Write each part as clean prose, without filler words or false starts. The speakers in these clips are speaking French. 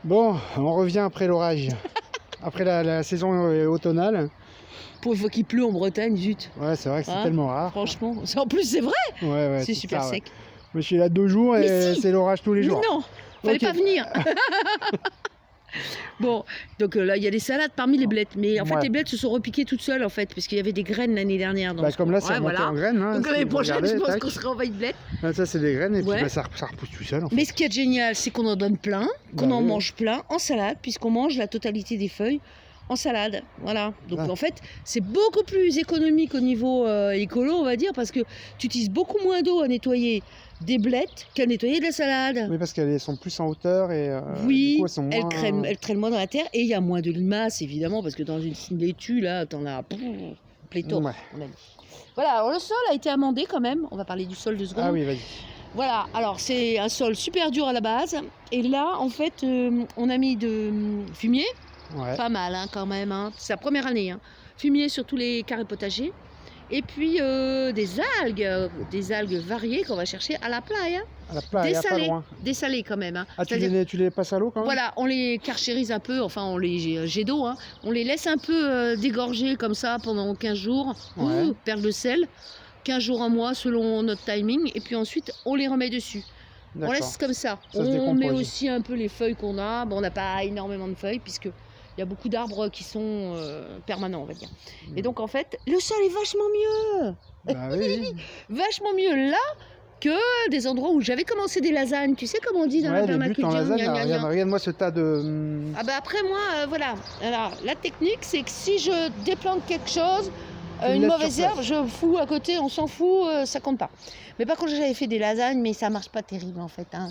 Bon, on revient après l'orage. Après la saison automnale. Pour une fois qu'il pleut en Bretagne, zut. Ouais, c'est vrai que c'est Hein, tellement rare. Franchement, en plus c'est vrai, Ouais, c'est tout super ça, ouais. sec. Moi, je suis là 2 jours Mais et si. c'est l'orage tous les jours. Non, fallait Ok. pas venir. Bon, donc là, il y a des salades parmi les blettes. Mais en fait, Ouais. les blettes se sont repiquées toutes seules, en fait, parce qu'il y avait des graines l'année dernière. Bah, comme là, c'est remonté en graines. Hein, Donc si l'année vous prochaine, regardez, je pense tac. qu'on sera envahi de blettes. Là, ça, c'est des graines et Ouais. puis bah, ça repousse tout seul. En fait. Mais ce qui est génial, c'est qu'on en donne plein, qu'on Bah en oui. mange plein en salade, puisqu'on mange la totalité des feuilles en salade. Voilà. Donc Ah. en fait, c'est beaucoup plus économique au niveau écolo, on va dire, parce que tu utilises beaucoup moins d'eau à nettoyer des blettes qu'à nettoyer de la salade. Oui, parce qu'elles sont plus en hauteur et Oui, du coup, elles sont moins... elles traînent moins dans la terre et il y a moins de limaces, évidemment, parce que dans une laitue, là, t'en as pléthore. Ouais. On a dit. Voilà, alors le sol a été amendé quand même. On va parler du sol 2 secondes. Ah oui, vas-y. Voilà, alors c'est un sol super dur à la base. Et là, en fait, on a mis de fumier. Ouais. Pas mal hein, quand même. Hein. C'est la première année. Hein. Fumier sur tous les carrés potagers. Et puis des algues variées qu'on va chercher à la playa. À la plage, pas loin. Dessalées quand même. Hein. Ah, tu les passes à l'eau quand même? Voilà, on les carchérise un peu, enfin on les jets d'eau. Hein. On les laisse un peu dégorger comme ça pendant 15 jours. Ouais. Perle de sel. 15 jours, un mois selon notre timing. Et puis ensuite, on les remet dessus. On laisse comme ça. Ça se On décompose. met aussi un peu les feuilles qu'on a. Bon, on n'a pas énormément de feuilles puisque il y a beaucoup d'arbres qui sont permanents, on va dire. Et donc, en fait, le sol est vachement mieux. Bah oui. Vachement mieux là que des endroits où j'avais commencé des lasagnes. Tu sais comment on dit dans la Ouais, les buts permaculture? en lasagne, Gna, gna, gna. regarde-moi ce tas de... Ah bah après, moi, voilà. Alors, la technique, c'est que si je déplante quelque chose, Tu le une laisses mauvaise sur herbe, place. je fous à côté, on s'en fout, ça compte pas. Mais par contre, j'avais fait des lasagnes, mais ça marche pas terrible en fait. Hein.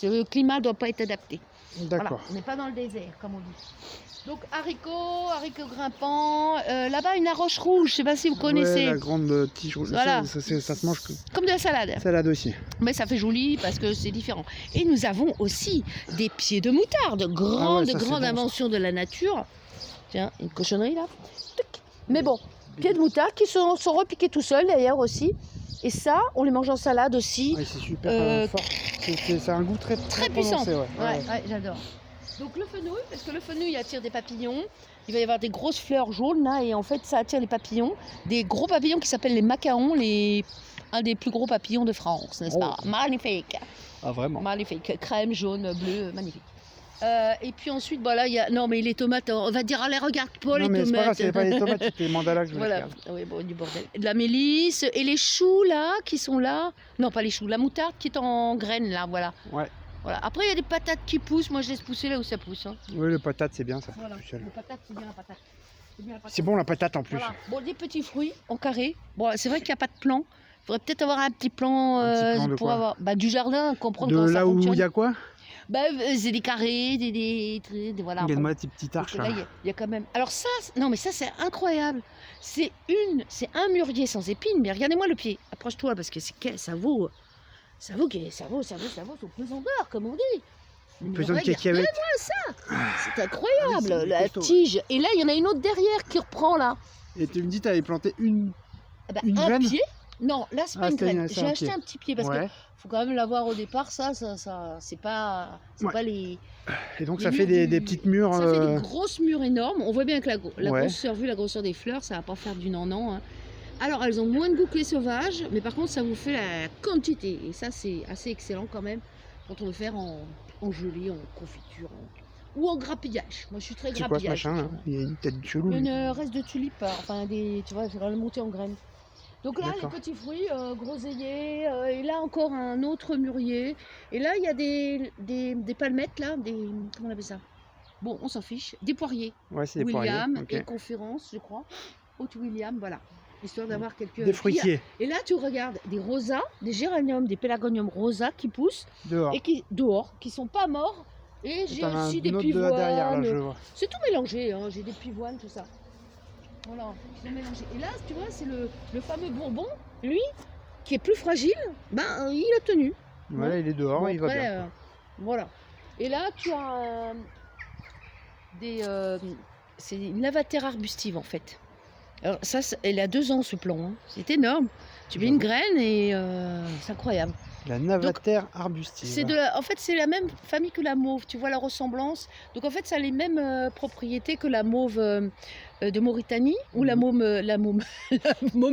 Le climat doit pas être adapté. Voilà, D'accord. on n'est pas dans le désert, comme on dit. Donc haricots grimpants. Là-bas, une arroche rouge, je sais pas si vous connaissez. Ouais, la grande tige rouge. Voilà. Ça se mange que... Comme de la salade. Salade aussi. Mais ça fait joli parce que c'est différent. Et nous avons aussi des pieds de moutarde. Ah Grande, ouais, ça, c'est grande bon, invention de la nature. Tiens, une cochonnerie là. Tic. Mais bon, pieds de moutarde qui sont repiqués tout seuls d'ailleurs aussi. Et ça, on les mange en salade aussi. Ouais, c'est super fort. C'est un goût très puissant. prononcé, ouais. Ouais, j'adore. Donc le fenouil, parce que le fenouil attire des papillons. Il va y avoir des grosses fleurs jaunes là, et en fait ça attire les papillons. Des gros papillons qui s'appellent les macaons, un des plus gros papillons de France, n'est-ce pas? Magnifique. Ah, vraiment? Magnifique. Crème, jaune, bleu, magnifique. Et puis ensuite, voilà, il y a... Non, mais les tomates, on va dire, allez, regarde pas Non, les mais c'est pas grave, tomates. c'est pas les tomates, c'était les mandalas que je voulais Voilà, faire. oui, bon, du bordel. De la mélisse et les choux là, qui sont là. Non, pas les choux, la moutarde qui est en graines là, voilà. Ouais. Voilà. Après, il y a des patates qui poussent. Moi, je laisse pousser là où ça pousse. Hein. Oui, le patate, c'est bien ça. Voilà. tout seul. Les patates, c'est bien la patate. Bien la patate. C'est bon la patate en plus. Voilà. Bon, des petits fruits en carré. Bon, c'est vrai qu'il n'y a pas de plan. Il faudrait peut-être avoir un petit plan, Un petit plan de pour quoi? avoir du jardin, comprendre De comment ça là où fonctionne. il y a quoi? C'est des carrés, des voilà. Il y a Bon. moi des petites arches Donc là. là, il y a quand même. Alors ça, non mais ça c'est incroyable. C'est un mûrier sans épines. Mais regardez-moi le pied. Approche-toi parce que ça vaut son pesant d'or comme on dit. Mais Pesant de regardez-moi cacahuètes. ça. C'est incroyable c'est la costaud. tige. Et là il y en a une autre derrière qui reprend là. Et tu me dis, tu avais planté une Un graine? pied. Non, là c'est pas une c'était graine. c'est J'ai un acheté pied. un petit pied parce Ouais. que faut quand même l'avoir au départ. Ça c'est pas les. Et donc Les ça fait murs des petites mûres. Ça fait des grosses mûres énormes. On voit bien que la Ouais. grosseur, vu la grosseur des fleurs, ça va pas faire du nan-nan. Hein. Alors, elles ont moins de goût que les sauvages, mais par contre, ça vous fait la quantité. Et ça, c'est assez excellent quand même, quand on veut faire en gelée, en confiture, ou en grappillage. Moi, je suis très C'est quoi ce grappillage. machin là? Il y a une tête chelou. Une reste de tulipe, enfin, tu vois, il faudra le monter en graines. Donc là, les D'accord. petits fruits, groseilliers, et là encore un autre mûrier. Et là, il y a des palmettes, là, comment on appelle ça? Bon, on s'en fiche. Des poiriers. Ouais, c'est des William poiriers. et Ok. Conférence, je crois. Haute William, voilà. Histoire d'avoir quelques... Des fruitiers Et là, tu regardes des rosas, des géraniums, des pélargoniums rosas qui poussent dehors. et qui sont pas morts. Et j'ai T'en as aussi un des autre de là derrière là, je pivoines. vois. C'est tout mélangé, hein. J'ai des pivoines, tout ça. Voilà, ils sont mélangés. Et là, tu vois, c'est le fameux Bourbon, lui, qui est plus fragile, il a tenu. Ouais, il est dehors, Bon, il va après, bien. voilà. Et là, tu as c'est une lavatère arbustive en fait. Alors ça, elle a 2 ans ce plan. Hein. C'est énorme. Tu mets une graine et c'est incroyable. La Navater arbustive. En fait, c'est la même famille que la mauve. Tu vois la ressemblance. Donc en fait, ça a les mêmes propriétés que la mauve de Mauritanie ou la môme, la môme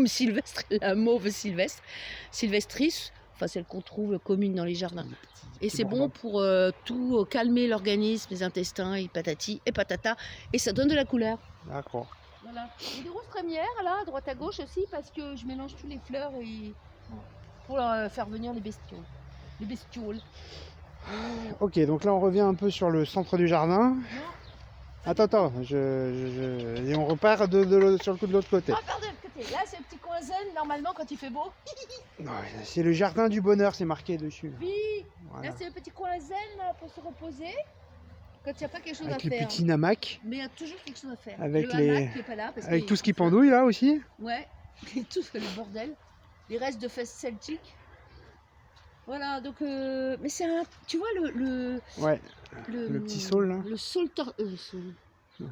sylvestre, la mauve sylvestre, sylvestris. Enfin, celle qu'on trouve commune dans les jardins. Et c'est bon pour tout calmer l'organisme, les intestins, et patati et patata. Et ça donne de la couleur. D'accord. Voilà. Il y a des roses trémières là, à droite à gauche aussi, parce que je mélange tous les fleurs et pour faire venir les bestioles. Les bestioles. Ok, donc là on revient un peu sur le centre du jardin. Attends, et on repart sur le coup de l'autre côté. Ah, pardon, de côté. Là, c'est le petit coin zen, normalement, quand il fait beau. Non, c'est le jardin du bonheur, c'est marqué dessus. Oui, Voilà. là, c'est le petit coin zen pour se reposer. Quand il n'y a pas quelque chose Avec à les faire. petits hamacs. Mais il y a toujours quelque chose à faire. Avec le hamac qui est pas là. Avec tout ce qui pendouille là aussi. Ouais, et tout le bordel. Les restes de fêtes celtiques. Voilà, donc. Mais c'est un. Tu vois Ouais. Le petit saule là. Le saule.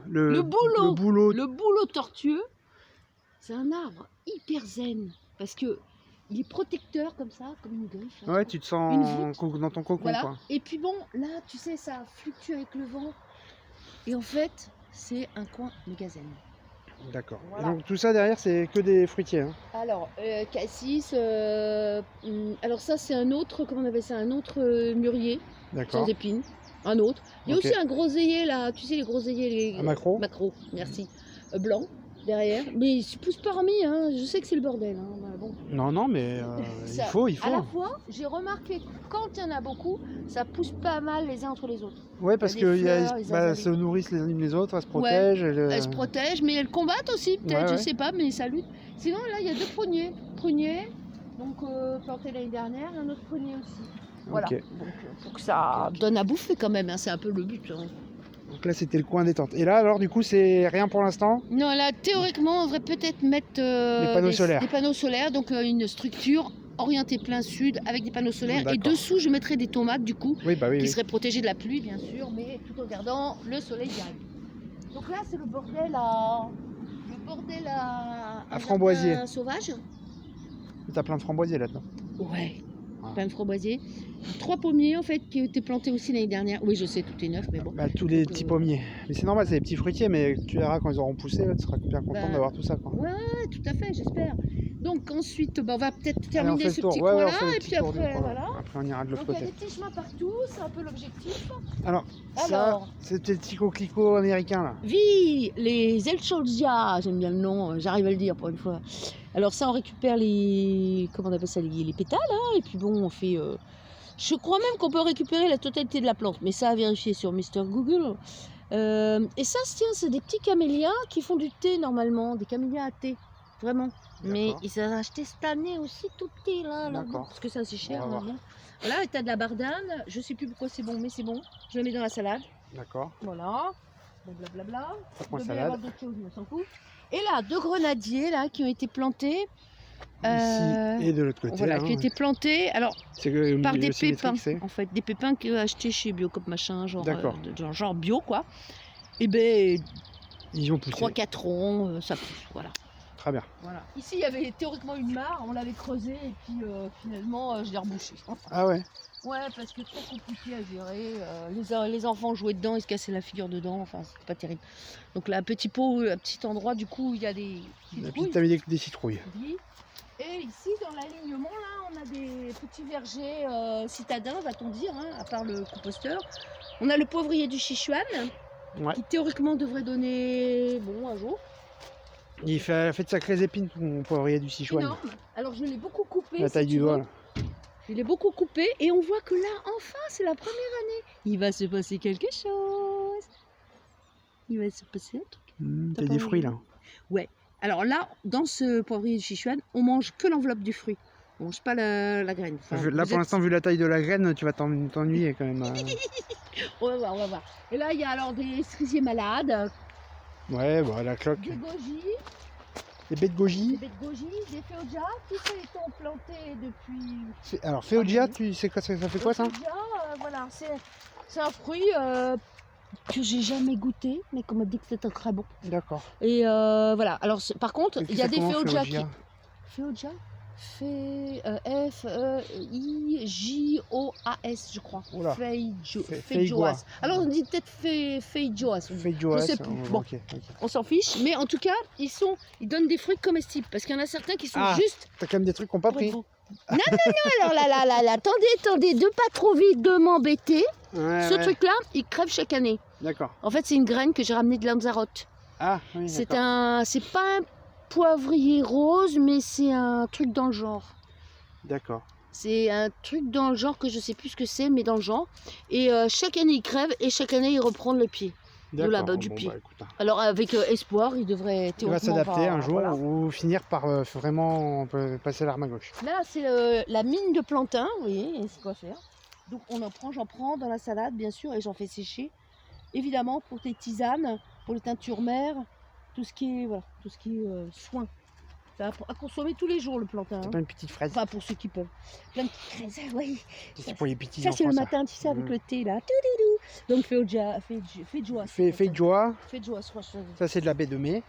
Le bouleau. Le bouleau tortueux. C'est un arbre hyper zen. Parce que il est protecteur comme ça, comme une griffe. Ouais, tu te sens dans ton cocon voilà. quoi. Et puis bon, là, tu sais, ça fluctue avec le vent. Et en fait, c'est un coin méga zen. D'accord. Voilà. Et donc tout ça derrière, c'est que des fruitiers. Hein. Alors, cassis. Alors ça, c'est un autre, comment on appelle ça, un autre mûrier sans épines. Un autre. Il y a aussi un groseillier là, tu sais, les groseilliers. Un macro. Macro, merci. Blanc. Derrière, mais il se pousse parmi, hein. Je sais que c'est le bordel. Hein. Voilà, bon. Non, mais ça, il faut. À la fois, j'ai remarqué que quand il y en a beaucoup, ça pousse pas mal les uns entre les autres. Ouais, parce qu'elles se nourrissent les unes les autres, elles se protègent. Ouais, elles se protègent, mais elles combattent aussi, peut-être, je sais pas, mais ça lutte. Sinon, là, il y a 2 pruniers. Donc planté l'année dernière, et un autre prunier aussi. Voilà. Donc, faut que ça donne à bouffer quand même, hein. C'est un peu le but. Hein. Donc là, c'était le coin détente. Et là, alors, du coup, c'est rien pour l'instant? Non, là, théoriquement, on devrait peut-être mettre des panneaux solaires, donc une structure orientée plein sud avec des panneaux solaires. Et dessous, je mettrai des tomates, du coup, qui seraient protégées de la pluie, bien sûr, mais tout en gardant le soleil direct. Donc là, c'est le bordel à framboisier sauvage. T'as plein de framboisiers là-dedans. Ouais. Plein de framboisiers. 3 pommiers en fait qui ont été plantés aussi l'année dernière. Oui, je sais, tout est neuf, mais bon. Tous les petits pommiers. Mais c'est normal, c'est des petits fruitiers, mais tu verras quand ils auront poussé, là, tu seras bien content d'avoir tout ça. Quoi. Ouais, tout à fait, j'espère. Donc ensuite, on va peut-être terminer ce petit coin-là, et puis après, voilà. Après, on ira de l'autre côté. Donc il y a des petits chemins partout, c'est un peu l'objectif. Alors, ça, c'est des petits coquelicots américains là. Oui, les Elcholzia, j'aime bien le nom, j'arrive à le dire pour une fois. Alors ça, on récupère les, comment on appelle ça, les pétales, hein, et puis bon, on fait... Je crois même qu'on peut récupérer la totalité de la plante, mais ça à vérifier sur Mr Google. Et ça, tiens, c'est des petits camélias qui font du thé normalement, des camélias à thé, vraiment. Mais ils ont acheté cette année aussi tout petit là, parce que c'est assez cher. Bon. Voilà, et t'as de la bardane, je sais plus pourquoi c'est bon, mais c'est bon. Je la mets dans la salade. D'accord. Voilà. Bon, blablabla. Salade. D'autres choses, je m'en fous. Et là, 2 grenadiers là qui ont été plantés. Ici et de l'autre côté. Voilà, qui ont été plantés par des pépins, en fait, des pépins que achetés chez Biocop machin, genre bio quoi. Et ben, ils ont poussé. 3-4 ans, ça pousse, voilà. Très bien. Voilà. Ici, il y avait théoriquement une mare, on l'avait creusée et puis finalement, je l'ai rebouchée. Ah ouais. Ouais, parce que trop compliqué à gérer. Les enfants jouaient dedans, ils se cassaient la figure dedans. Enfin, c'est pas terrible. Donc là, un petit endroit, du coup, il y a des citrouilles. T'as mis des citrouilles. Et ici, dans l'alignement, là, on a des petits vergers citadins, va-t-on dire, hein, à part le composteur. On a le poivrier du Sichuan, qui théoriquement devrait donner, bon, un jour. Il fait de sacrées épines, mon poivrier du Sichuan. Énorme. Alors, je l'ai beaucoup coupé. La taille du doigt, là. Je l'ai beaucoup coupé et on voit que là, enfin, c'est la première année. Il va se passer quelque chose. Il va se passer un truc. T'as des fruits, là. Ouais. Alors là, dans ce poivrier du Sichuan, on mange que l'enveloppe du fruit. On mange pas la graine. Enfin, là, pour l'instant, vu la taille de la graine, tu vas t'ennuyer quand même. On va voir. Et là, il y a alors des cerisiers malades. Ouais, bon, la cloque. Des goji. Des baies de goji. Des féodia, tout ça étant planté depuis... Alors, féodia, tu sais quoi, ça fait quoi ça? Voilà, c'est un fruit que j'ai jamais goûté, mais qu'on m'a dit que c'était très bon. D'accord. Et voilà, alors par contre, il y a des féodia qui... F-E-I-J-O-A-S, je crois. Oula. Feijoas. Feijoas. Alors on dit peut-être Feijoas. Feijoas, Je sais plus. Bon, ok. on s'en fiche. Mais en tout cas, ils donnent des fruits comestibles. Parce qu'il y en a certains qui sont Ah, juste T'as quand même des trucs qu'on n'a pas pour être pris. beaux. Non, alors là, attendez, de pas trop vite, de m'embêter. Ouais, Ce ouais. truc-là, il crève chaque année. D'accord. En fait, c'est une graine que j'ai ramenée de Lanzarote. Ah, oui, C'est d'accord. c'est pas un poivrier rose, mais c'est un truc dans le genre. D'accord. C'est un truc dans le genre que je sais plus ce que c'est, mais dans le genre. Et chaque année, il crève et chaque année, il reprend le pied. D'accord. là-bas, du Bon, pied. bah, écoute, hein. Alors, avec espoir, il devrait Il va théoriquement s'adapter un jour voilà. ou finir par vraiment on peut passer l'arme à gauche. Là, c'est la mine de plantain, vous voyez, et c'est quoi faire. Donc, j'en prends dans la salade, bien sûr, et j'en fais sécher. Évidemment, pour tes tisanes, pour les teintures mères, tout ce qui est, voilà, soin. Ça à consommer tous les jours, le plantain. T'as Hein. pas une petite fraise? Enfin, pour ceux qui peuvent. Plein de petites fraises, oui. C'est pour les petits Ça, c'est enfants, le ça. matin, tu sais, avec Mm. le thé, là. Toudoudou. Donc, feijoas. Feijoas, Feijoas, franchement. ça c'est de la baie de mai.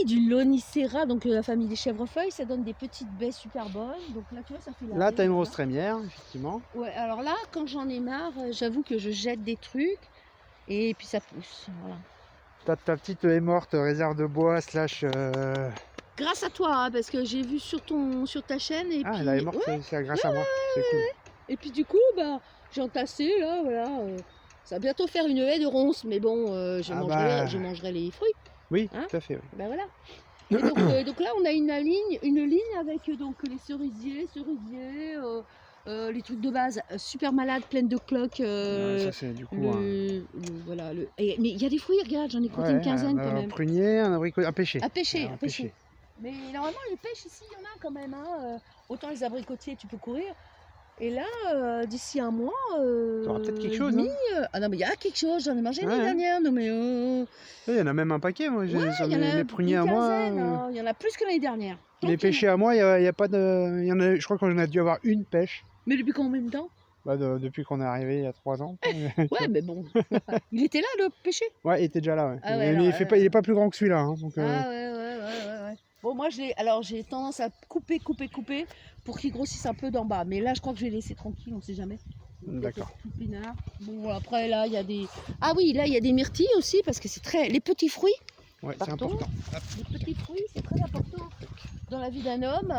Et du lonicera, donc la famille des chèvrefeuilles, ça donne des petites baies super bonnes. Donc là, tu vois, ça fait la Là, baie, t'as une voilà. rose trémière, effectivement. Ouais, alors là, quand j'en ai marre, j'avoue que je jette des trucs et puis ça pousse. Voilà. T'as ta petite haie morte, réserve de bois, slash... Grâce à toi, hein, parce que j'ai vu sur ta chaîne et Ah, puis la haie morte, ouais, c'est grâce à moi. C'est cool. et puis du coup, bah, j'ai entassé là, voilà. Ça va bientôt faire une haie de ronces, mais bon, je mangerai les fruits. Oui, Hein? tout à fait. Oui. Ben voilà. Et donc là, on a une ligne avec donc les cerisiers, les trucs de base, super malades, pleines de cloques. Ouais, ça c'est du coup... Voilà, mais il y a des fruits, regarde, j'en ai compté une quinzaine quand un même. prunier, un abricot, un pêcher. À pêcher, Un à pêcher. Mais normalement, les pêches ici, il y en a quand même. Hein. Autant les abricotiers, tu peux courir. Et là, d'ici un mois, T'auras peut-être quelque chose, demi, hein. ah non, mais il y a quelque chose, j'en ai mangé l'année Ouais. dernière. Non, mais Il y en a même un paquet, moi. Sur il y en a mes pruniers une à moi. quinzaine, hein. Il y en a plus que l'année dernière. Les Tranquille. pêchés à moi, il y a pas de... Il y en a, je crois qu'on a dû avoir une pêche. Mais depuis combien de temps? Bah, depuis qu'on est arrivé il y a 3 ans. Ouais, mais bon. Il était là, le pêcher? Ouais, il était déjà là. Ouais. Ah ouais, mais alors, il est pas plus grand que celui-là. Hein, donc, Ah ouais. Bon, moi, j'ai tendance à couper pour qu'il grossisse un peu d'en bas. Mais là, je crois que je vais laisser tranquille, on sait jamais. D'accord. Tout peinard. Bon, après, là, il y a des... Ah oui, là, il y a des myrtilles aussi, parce que c'est très... Les petits fruits, Ouais, c'est pardon. important. Les petits fruits, c'est très important dans la vie d'un homme.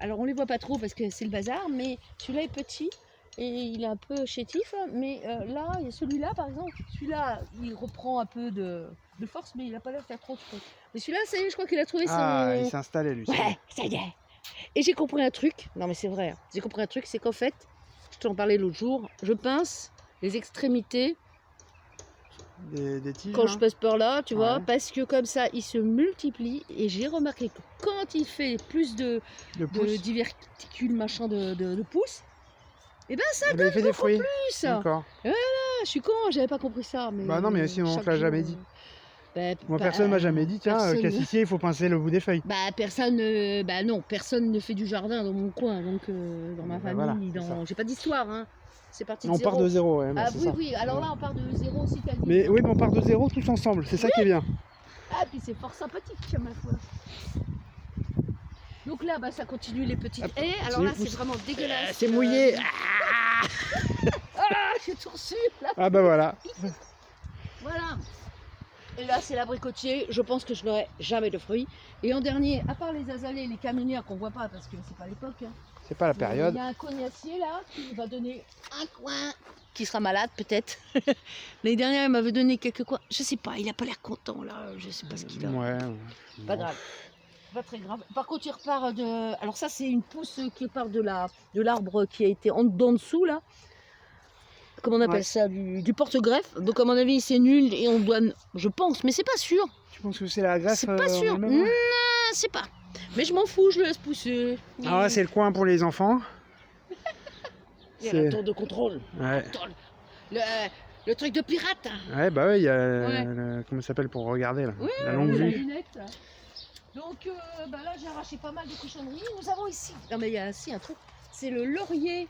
Alors, on les voit pas trop parce que c'est le bazar, mais celui-là est petit et il est un peu chétif. Mais là, il y a celui-là, par exemple, celui-là, il reprend un peu de force, mais il n'a pas l'air de faire trop de fruits. Mais celui-là, ça y est, je crois qu'il a trouvé Ah, il son... s'est installé, lui. c'est Ouais, ça y est. Et j'ai compris un truc. Non, mais c'est vrai. Hein. J'ai compris un truc, c'est qu'en fait, je t'en parlais l'autre jour, je pince les extrémités des tiges. quand là. je passe par là, tu vois, Ouais. parce que comme ça, il se multiplie. Et j'ai remarqué que quand il fait plus de pouces. diverticules, machin, de pouces, et ben ça Eh ben, il fait des fruits. plus. D'accord. Ah, je suis con, j'avais pas compris ça. Mais Bah non, mais si on chaque te l'a jour, jamais dit. Ben, Moi, personne m'a jamais dit, tiens, personne- Cassissier, il faut pincer le bout des feuilles. Bah non, personne ne fait du jardin dans mon coin, donc dans ma Bah, famille, voilà, c'est ça. j'ai pas d'histoire, hein. C'est parti de On zéro. part de zéro, ouais, bah, Ah c'est oui, ça. oui, alors là on part de zéro aussi quasi. Mais oui, mais on part de zéro tous ensemble, c'est ça qui est bien. Ah puis c'est fort sympathique, ma foi. Donc là, bah, ça continue les petites Hop, haies. Alors là, c'est- c'est vraiment dégueulasse. C'est mouillé. Ah, j'ai tout reçu là. Ah bah voilà. Voilà. Et là, c'est l'abricotier. Je pense que je n'aurai jamais de fruits. Et en dernier, à part les azalées, les camionnières qu'on voit pas parce que c'est pas l'époque. Hein. C'est pas la Il période. y a un cognacier là qui va donner un coin, qui sera malade peut-être. L'année dernière, il m'avait donné quelques coins. Je sais pas, il a pas l'air content là. Je sais pas ce qu'il a. Ouais. Pas grave. Pas très grave. Par contre, il repart de. Alors, ça, c'est une pousse qui part de l'arbre qui a été en dessous là. Comment on appelle Ouais. ça, du porte-greffe. Donc, à mon avis, c'est nul et on doit. Je pense, mais c'est pas sûr. Tu penses que c'est la greffe C'est pas en sûr. elle-même, Non, ouais c'est pas. Mais je m'en fous, je le laisse pousser. Ah ouais, c'est le coin pour les enfants. Il y a c'est- la tour de contrôle. Ouais. Le truc de pirate. Ouais, bah ouais, il y a. Ouais. Comment ça s'appelle pour regarder là Oui, la longue la vue. lunette. Donc bah là, j'ai arraché pas mal de cochonneries. Nous avons ici. Non, mais il y a aussi un truc. C'est le laurier.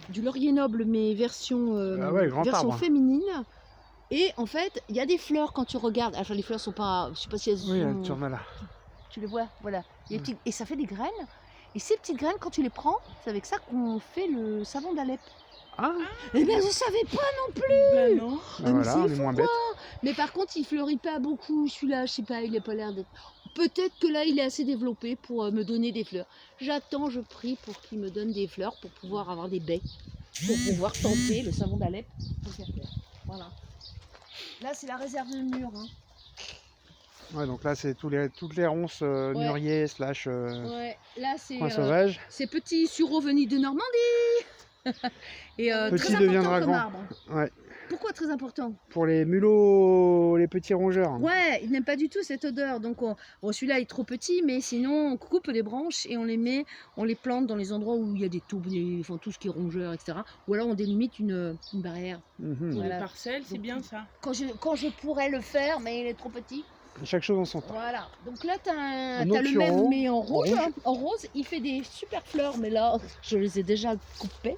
Du laurier noble, mais version, Ah ouais, grand version arbre. féminine. Et en fait, il y a des fleurs quand tu regardes. Enfin, les fleurs sont pas. Je sais pas si elles Oui, sont. tu en as là. Tu les vois, voilà. Il y a des petites- Et ça fait des graines. Et ces petites graines, quand tu les prends, c'est avec ça qu'on fait le savon d'Alep. Ah, Eh ben, je savais pas non plus. Bah non. bah mais voilà, c'est on est fou, moins quoi. bête. Mais par contre, il fleurit pas beaucoup. Celui-là, je sais pas, il a pas l'air d'être. Peut-être que là, il est assez développé pour me donner des fleurs. J'attends, je prie pour qu'il me donne des fleurs pour pouvoir avoir des baies, pour pouvoir tenter le savon d'Alep. Voilà. Là, c'est la réserve de mûres. Hein. Ouais, donc là, c'est toutes les ronces Ouais. mûriers slash Ouais, là, coin sauvage. c'est petit sureau venu de Normandie. Et Petit très important deviendra comme grand. arbre. Ouais. Pourquoi très important? Pour les mulots, les petits rongeurs. Ouais, ils n'aiment pas du tout cette odeur. Donc, bon, celui-là est trop petit, mais sinon, on coupe les branches et on les plante dans les endroits où il y a des taupes, enfin, tout ce qui est rongeur, etc. Ou alors on délimite une barrière. Mhm. Pour Voilà. les parcelles, c'est Donc, bien ça. Quand je pourrais le faire, mais il est trop petit. Chaque chose en son temps. Voilà. Donc là, t'as Un autre le sureau, même, mais en rouge, rouge. hein. En rose, il fait des super fleurs, mais là, je les ai déjà coupées.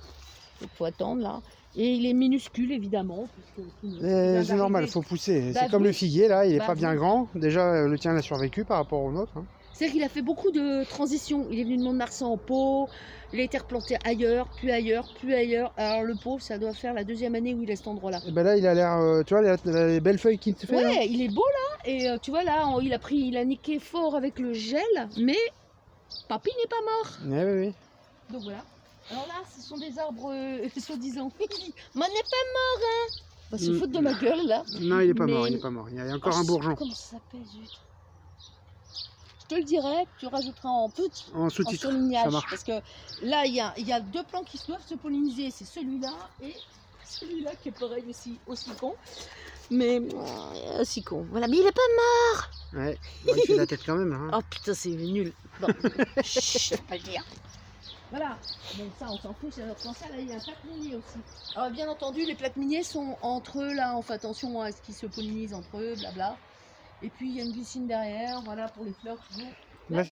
Il faut attendre là. Et il est minuscule, évidemment. puisque il vient C'est normal, d'arriver. il faut pousser. Bah C'est comme oui. le figuier, là, il est Bah pas bien oui. grand. Déjà, le tien, il a survécu par rapport au nôtre. Hein. C'est-à-dire qu'il a fait beaucoup de transitions. Il est venu de Mont-de-Marsan en pot, il a été replanté ailleurs, puis ailleurs, puis ailleurs. Alors le pauvre, ça doit faire la 2e année où il est à cet endroit-là. Et ben là, il a l'air, tu vois, les belles feuilles qu'il te fait. là. Ouais, il est beau là. Et tu vois là, il a niqué fort avec le gel, mais papy n'est pas mort. Ouais, oui, oui. Donc voilà. Alors là, ce sont des arbres soi-disant. Mais n'est pas mort, hein. On va se foutre de ma gueule là. Non, il est pas Mais- mort, il est pas mort. Il y a encore Oh, un bourgeon. Comment ça s'appelle, zut. Je te le dirai, tu rajouteras en petit. En En sous-titre, surlignage, ça marche. parce que là il y a 2 plants qui doivent se polliniser, c'est celui-là et celui-là qui est pareil aussi con, mais aussi con. Voilà, mais il est pas. Ouais, bon, il fait la tête quand même. Hein. Oh putain, c'est nul. Bon, chut, je peux pas le dire. Voilà, donc ça on s'en fout, c'est notre ça. Là il y a un plaque minier aussi. Alors bien entendu, les plaques miniers sont entre eux là, on fait attention à ce qu'ils se pollinisent entre eux, blabla. Et puis il y a une glycine derrière, voilà pour les fleurs toujours.